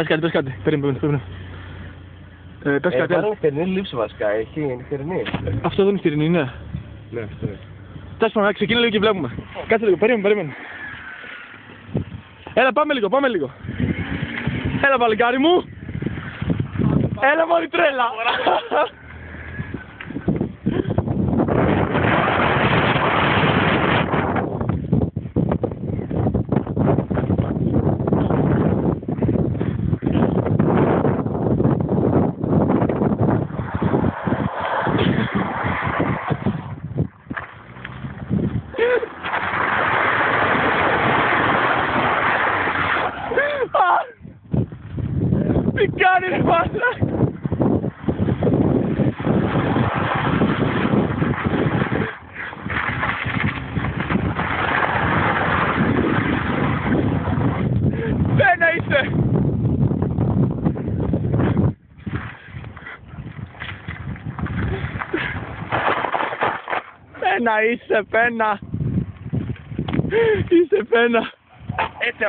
Πες κάτι. Περίμενε. Πες κάτι. Είναι νυχτερινή λήψη βασικά, έχει νυχτερινή. Αυτό δεν είναι νυχτερινή, ναι. Ναι, αυτό είναι. Τέλος πάντων, ξεκινά λίγο και βλέπουμε. Κάτσε λίγο, περίμενε. Έλα, πάμε λίγο. Έλα, παλικάρι μου. Έλα, μόλι τρέλα. Τι κάνει ρε μάλα! Πένα είσαι! Πένα είσαι, πένα! Είσαι πένα! Έτσι